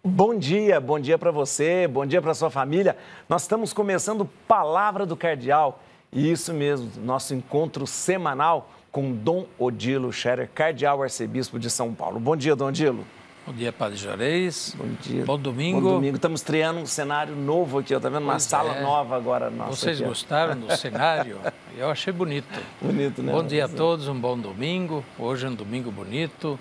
Bom dia para você, bom dia para sua família. Nós estamos começando Palavra do Cardeal e isso mesmo, nosso encontro semanal com Dom Odilo Scherer, Cardeal Arcebispo de São Paulo. Bom dia, Dom Odilo. Bom dia, Padre Juarez. Bom dia. Bom domingo. Bom domingo. Estamos estreando um cenário novo aqui, tá vendo? Uma sala nova agora nossa. Vocês aqui, gostaram do cenário? Eu achei bonito. Bonito, né? Bom dia a todos, um bom domingo. Hoje é um domingo bonito.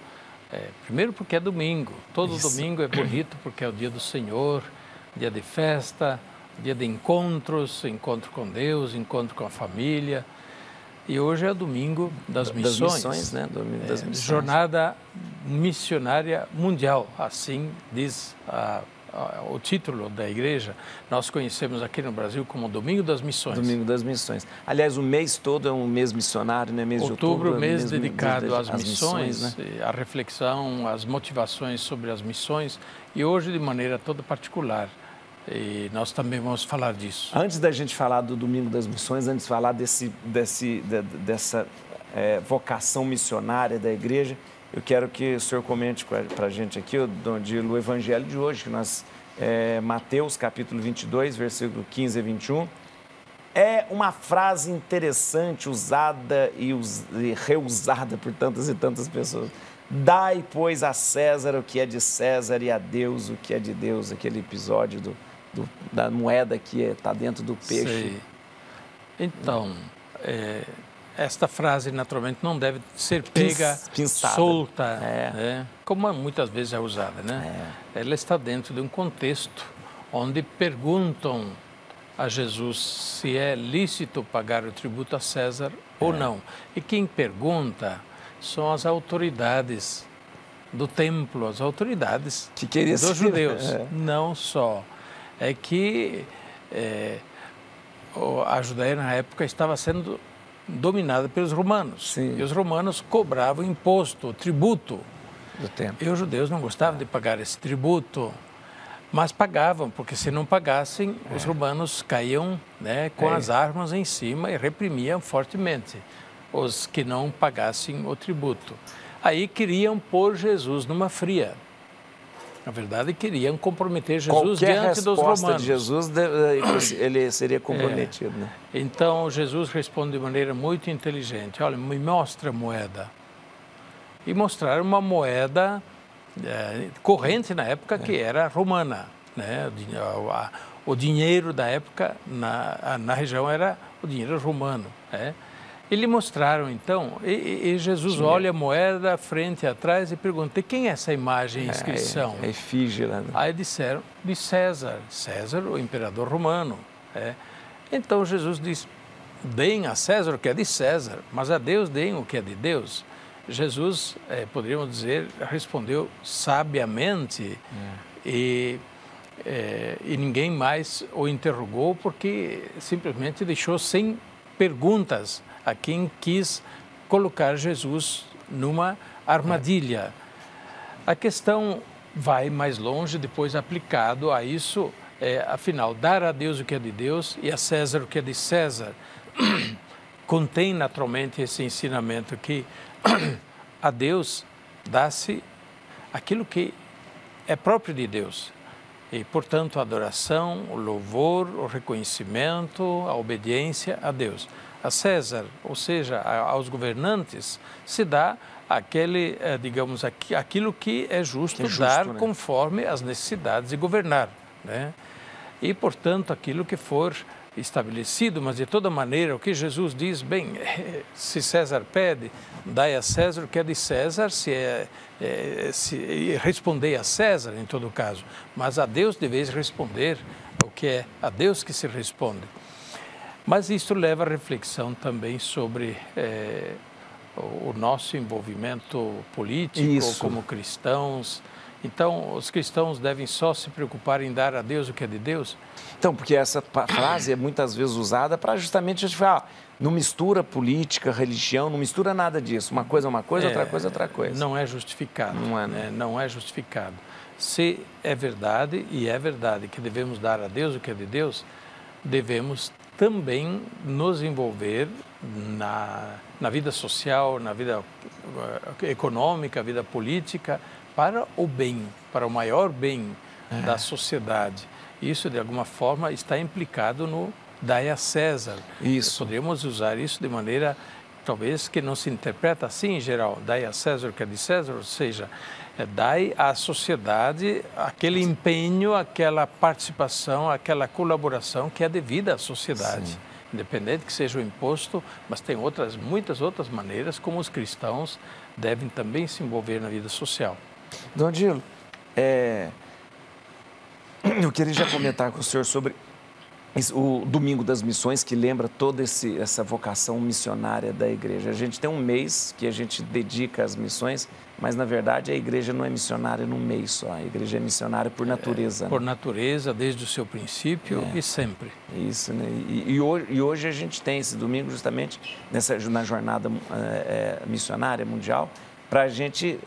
Primeiro porque é domingo. Todo domingo é bonito porque é o dia do Senhor, dia de festa, dia de encontros, encontro com Deus, encontro com a família. E hoje é o domingo das missões. Das missões, né? Domingo das missões. Jornada Missionária Mundial, assim diz o título da igreja. Nós conhecemos aqui no Brasil como Domingo das Missões. Domingo das Missões. Aliás, o mês todo é um mês missionário, né? Mês de outubro, mês dedicado às missões, né? à reflexão, às motivações sobre as missões. E hoje, de maneira toda particular, e nós também vamos falar disso. Antes da gente falar do Domingo das Missões, antes de falar dessa vocação missionária da igreja, eu quero que o senhor comente para a gente aqui, Dom Odilo, o evangelho de hoje, que nós, Mateus capítulo 22, versículo 15 a 21. É uma frase interessante, usada e reusada por tantas e tantas pessoas. Dai, pois, a César o que é de César e a Deus o que é de Deus. Aquele episódio da moeda que está dentro do peixe. Sei. Então, esta frase, naturalmente, não deve ser pega, pinçada, solta, né? Como muitas vezes é usada, né? Ela está dentro de um contexto onde perguntam a Jesus se é lícito pagar o tributo a César ou não. E quem pergunta são as autoridades do templo, as autoridades dos judeus. Não só. É que a Judéia, na época, estava sendo dominada pelos romanos. Sim. E os romanos cobravam imposto, tributo. Do templo. E os judeus não gostavam de pagar esse tributo, mas pagavam, porque se não pagassem, os romanos caíam, né, com as armas em cima e reprimiam fortemente os que não pagassem o tributo. Aí queriam pôr Jesus numa fria. Na verdade, queriam comprometer Jesus diante dos romanos. Qualquer resposta de Jesus, ele seria comprometido. Né? Então, Jesus responde de maneira muito inteligente. Olha, me mostra a moeda. E mostraram uma moeda corrente na época que era romana. Né? O dinheiro da época na região era o dinheiro romano. Né? E lhe mostraram, então, e Jesus olha a moeda frente e atrás e pergunta: quem é essa imagem e inscrição? É efígie lá. Aí disseram: de César, o imperador romano. Então Jesus diz: deem a César o que é de César, mas a Deus deem o que é de Deus. Jesus, poderíamos dizer, respondeu sabiamente e ninguém mais o interrogou porque simplesmente deixou sem perguntas a quem quis colocar Jesus numa armadilha. A questão vai mais longe, depois aplicado a isso, afinal, dar a Deus o que é de Deus e a César o que é de César. Contém naturalmente esse ensinamento que a Deus dá-se aquilo que é próprio de Deus. E, portanto, a adoração, o louvor, o reconhecimento, a obediência a Deus. A César, ou seja, aos governantes, se dá aquilo que é justo dar, né? Conforme as necessidades de governar. Né? E, portanto, aquilo que for estabelecido, mas de toda maneira, o que Jesus diz, bem, se César pede, dai a César o que é de César, respondei a César, em todo caso, mas a Deus deveis responder o que é a Deus que se responde. Mas isso leva à reflexão também sobre o nosso envolvimento político como cristãos. Então, os cristãos devem só se preocupar em dar a Deus o que é de Deus? Então, porque essa frase é muitas vezes usada para justamente a gente falar, não mistura política, religião, não mistura nada disso. Uma coisa é uma coisa, outra coisa é outra coisa. Não é justificado. Não é, né? Não é justificado. Se é verdade, e é verdade, que devemos dar a Deus o que é de Deus, devemos também nos envolver na vida social, na vida econômica, vida política, para o bem, para o maior bem da sociedade. Isso, de alguma forma, está implicado no dai a César. Isso. Poderíamos usar isso de maneira, talvez, que não se interpreta assim em geral. Dai a César o que é de César, ou seja, dai à sociedade aquele empenho, aquela participação, aquela colaboração que é devida à sociedade. Sim. Independente que seja o imposto, mas tem muitas outras maneiras como os cristãos devem também se envolver na vida social. Dom Adilo, eu queria já comentar com o senhor sobre o Domingo das Missões, que lembra toda essa vocação missionária da igreja. A gente tem um mês que a gente dedica às missões, mas, na verdade, a igreja não é missionária num mês só. A igreja é missionária por natureza. Por natureza, desde o seu princípio e sempre. Isso, né? E hoje a gente tem esse domingo justamente na jornada missionária mundial, para a gente,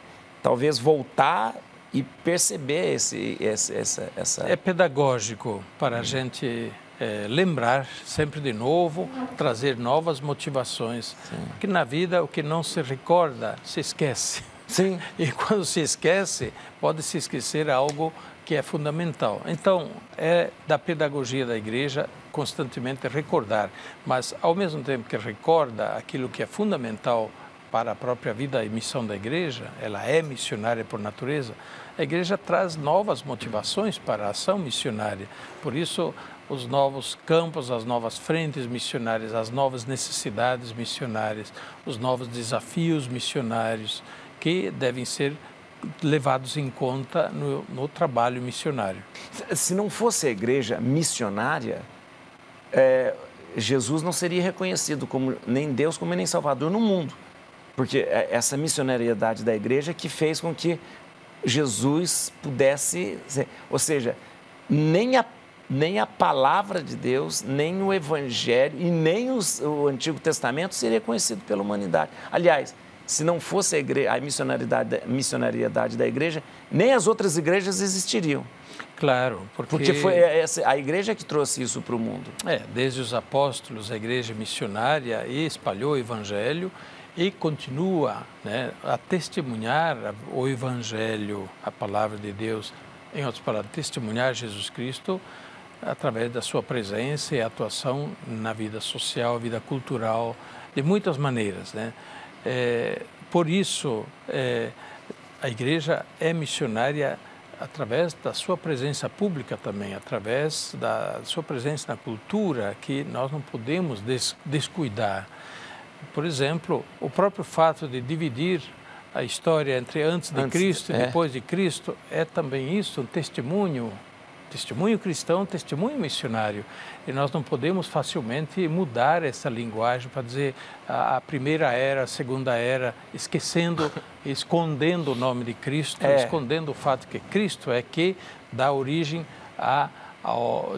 talvez, voltar e perceber essa... É pedagógico para a gente... lembrar sempre de novo, trazer novas motivações. Sim. Porque na vida o que não se recorda, se esquece. Sim. E quando se esquece, pode se esquecer algo que é fundamental. Então, é da pedagogia da igreja constantemente recordar, mas ao mesmo tempo que recorda aquilo que é fundamental para a própria vida e missão da igreja, ela é missionária por natureza, a igreja traz novas motivações para a ação missionária. Por isso, os novos campos, as novas frentes missionárias, as novas necessidades missionárias, os novos desafios missionários que devem ser levados em conta no trabalho missionário. Se não fosse a igreja missionária, Jesus não seria reconhecido como nem Deus, como nem Salvador no mundo. Porque essa missionariedade da igreja que fez com que Jesus pudesse... Ou seja, nem a palavra de Deus, nem o Evangelho e nem o Antigo Testamento seria conhecido pela humanidade. Aliás, se não fosse a missionariedade da igreja, nem as outras igrejas existiriam. Claro, porque foi a igreja que trouxe isso para o mundo. Desde os apóstolos, a igreja missionária espalhou o Evangelho e continua, né, a testemunhar o Evangelho, a palavra de Deus, em outras palavras, testemunhar Jesus Cristo através da sua presença e atuação na vida social, vida cultural, de muitas maneiras, né? Por isso, a igreja é missionária através da sua presença pública também, através da sua presença na cultura, que nós não podemos descuidar. Por exemplo, o próprio fato de dividir a história entre antes de Cristo e depois de Cristo é também isso, um testemunho cristão, testemunho missionário. E nós não podemos facilmente mudar essa linguagem para dizer a primeira era, a segunda era, escondendo o nome de Cristo, escondendo o fato que Cristo é que dá origem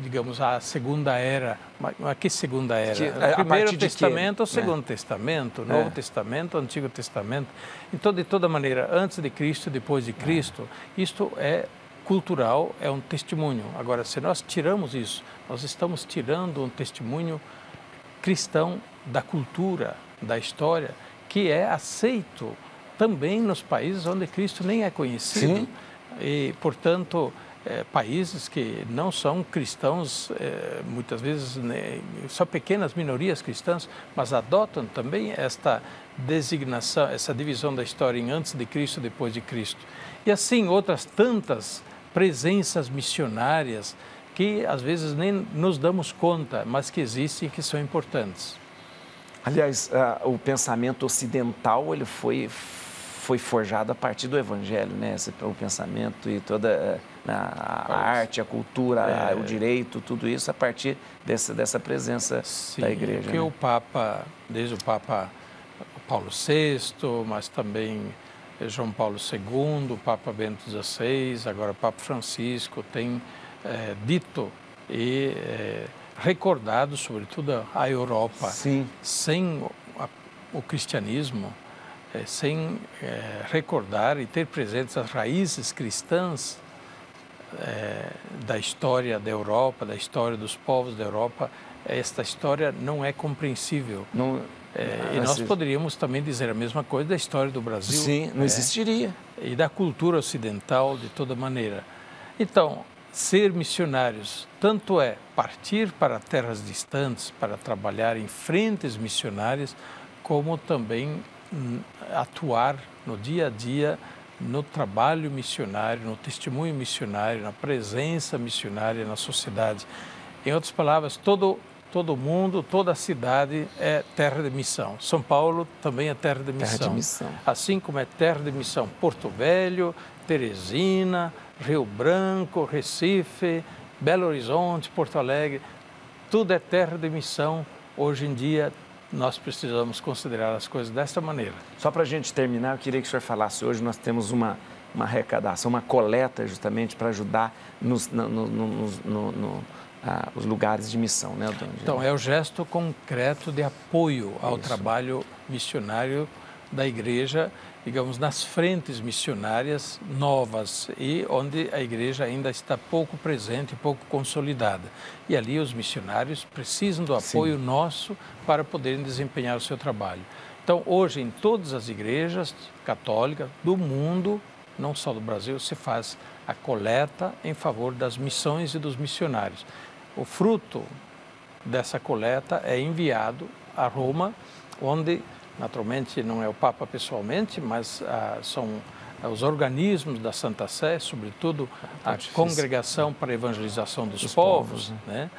digamos, a segunda era. Mas que segunda era? O Primeiro Testamento ou o Segundo Testamento, o Novo Testamento, o Antigo Testamento. Então, de toda maneira, antes de Cristo, depois de Cristo, isto é cultural, é um testemunho. Agora, se nós tiramos isso, nós estamos tirando um testemunho cristão da cultura, da história, que é aceito também nos países onde Cristo nem é conhecido. Sim. E, portanto, países que não são cristãos, muitas vezes, né, só pequenas minorias cristãs, mas adotam também esta designação, essa divisão da história em antes de Cristo e depois de Cristo. E assim, outras tantas presenças missionárias que às vezes nem nos damos conta, mas que existem e que são importantes. Aliás, o pensamento ocidental ele foi forjado a partir do Evangelho, né? O pensamento e toda a arte, a cultura, o direito, tudo isso a partir dessa presença da igreja. Porque o Papa, desde o Papa Paulo VI, mas também João Paulo II, o Papa Bento XVI, agora o Papa Francisco, tem dito e recordado, sobretudo, a Europa. Sim. Sem o cristianismo, sem recordar e ter presentes as raízes cristãs da história da Europa, da história dos povos da Europa, esta história não é compreensível. Não, e nós poderíamos também dizer a mesma coisa da história do Brasil. Sim, não existiria. E da cultura ocidental, de toda maneira. Então, ser missionários tanto é partir para terras distantes para trabalhar em frentes missionárias, como também atuar no dia a dia, no trabalho missionário, no testemunho missionário, na presença missionária na sociedade. Em outras palavras, todo mundo, toda a cidade é terra de missão. São Paulo também é terra de missão. Terra de missão. Assim como é terra de missão Porto Velho, Teresina, Rio Branco, Recife, Belo Horizonte, Porto Alegre, tudo é terra de missão. Hoje em dia, nós precisamos considerar as coisas desta maneira. Só para a gente terminar, eu queria que o senhor falasse, hoje nós temos uma arrecadação, uma coleta justamente para ajudar os lugares de missão, né, Dom? Então, é o gesto concreto de apoio ao trabalho missionário da igreja, digamos, nas frentes missionárias novas e onde a igreja ainda está pouco presente, pouco consolidada. E ali os missionários precisam do apoio nosso para poderem desempenhar o seu trabalho. Então, hoje, em todas as igrejas católicas do mundo, não só do Brasil, se faz a coleta em favor das missões e dos missionários. O fruto dessa coleta é enviado a Roma, onde, naturalmente, não é o Papa pessoalmente, mas são os organismos da Santa Sé, sobretudo a Congregação para a Evangelização dos Povos, né?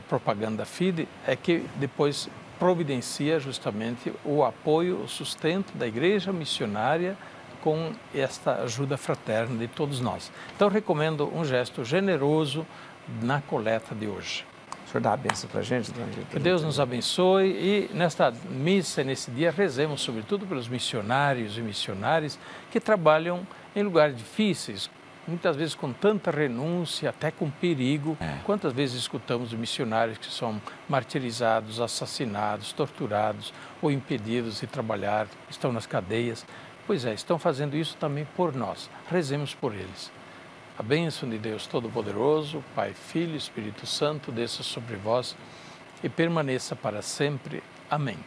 Propaganda Fide, é que depois providencia justamente o apoio, o sustento da igreja missionária com esta ajuda fraterna de todos nós. Então, recomendo um gesto generoso na coleta de hoje. O senhor dá a bênção para a gente, Dom Angelo? Que Deus nos abençoe e nesta missa, nesse dia, rezemos sobretudo pelos missionários e missionárias que trabalham em lugares difíceis, muitas vezes com tanta renúncia, até com perigo. Quantas vezes escutamos de missionários que são martirizados, assassinados, torturados ou impedidos de trabalhar, estão nas cadeias. Pois é, estão fazendo isso também por nós. Rezemos por eles. A bênção de Deus Todo-Poderoso, Pai, Filho e Espírito Santo, desça sobre vós e permaneça para sempre. Amém.